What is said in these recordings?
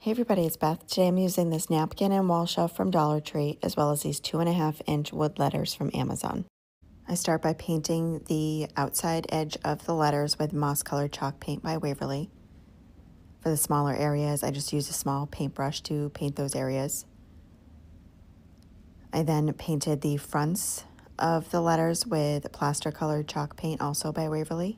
Hey everybody, it's Beth. Today I'm using this napkin and wall shelf from Dollar Tree, as well as these 2.5-inch wood letters from Amazon. I start by painting the outside edge of the letters with moss colored chalk paint by Waverly. For the smaller areas, I just use a small paintbrush to paint those areas. I then painted the fronts of the letters with plaster colored chalk paint, also by Waverly.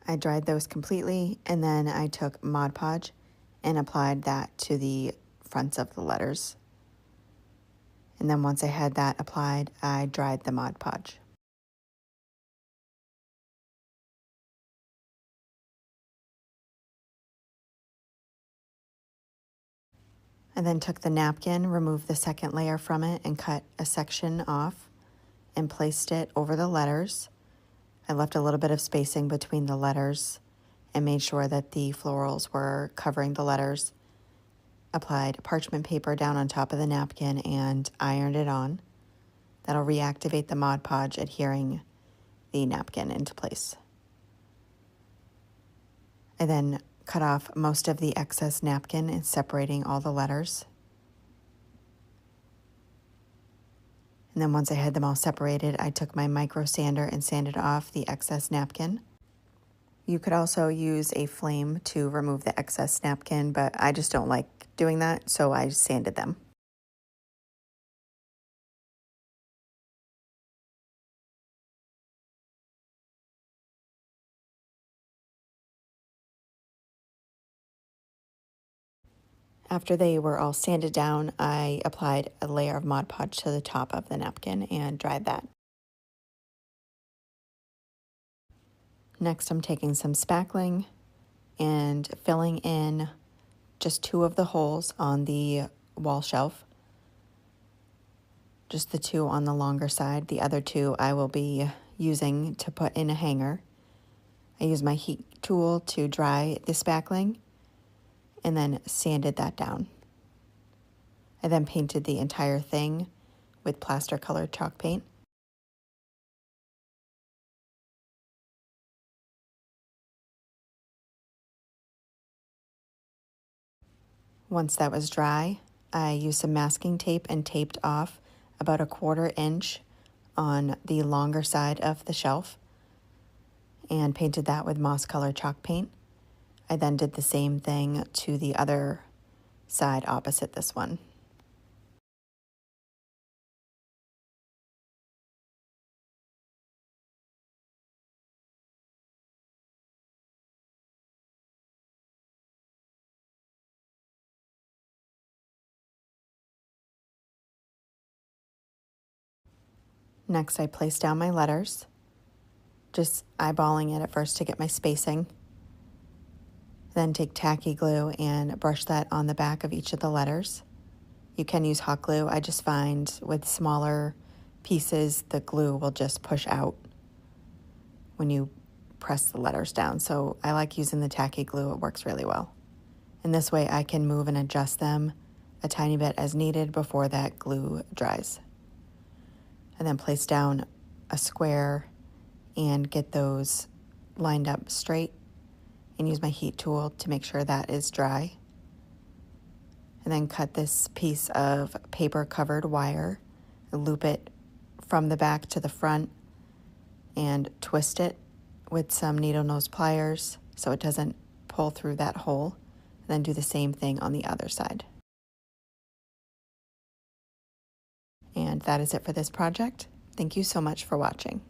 I dried those completely, and then I took Mod Podge and applied that to the fronts of the letters. And then once I had that applied, I dried the Mod Podge. I then took the napkin, removed the second layer from it, and cut a section off and placed it over the letters. I left a little bit of spacing between the letters and made sure that the florals were covering the letters. Applied parchment paper down on top of the napkin and ironed it on. That'll reactivate the Mod Podge, adhering the napkin into place. I then cut off most of the excess napkin and separating all the letters. And then once I had them all separated, I took my micro sander and sanded off the excess napkin. You could also use a flame to remove the excess napkin, but I just don't like doing that, so I sanded them. After they were all sanded down, I applied a layer of Mod Podge to the top of the napkin and dried that. Next, I'm taking some spackling and filling in just 2 of the holes on the wall shelf. Just the 2 on the longer side. The other 2 I will be using to put in a hanger. I used my heat tool to dry the spackling and then sanded that down. I then painted the entire thing with plaster colored chalk paint. Once that was dry, I used some masking tape and taped off about a 1/4 inch on the longer side of the shelf and painted that with moss colored chalk paint. I then did the same thing to the other side opposite this one. Next, I placed down my letters, just eyeballing it at first to get my spacing. Then take tacky glue and brush that on the back of each of the letters. You can use hot glue. I just find with smaller pieces, the glue will just push out when you press the letters down. So I like using the tacky glue. It works really well. And this way I can move and adjust them a tiny bit as needed before that glue dries. And then place down a square and get those lined up straight and use my heat tool to make sure that is dry. And then cut this piece of paper covered wire, loop it from the back to the front and twist it with some needle nose pliers so it doesn't pull through that hole. And then do the same thing on the other side. And that is it for this project. Thank you so much for watching.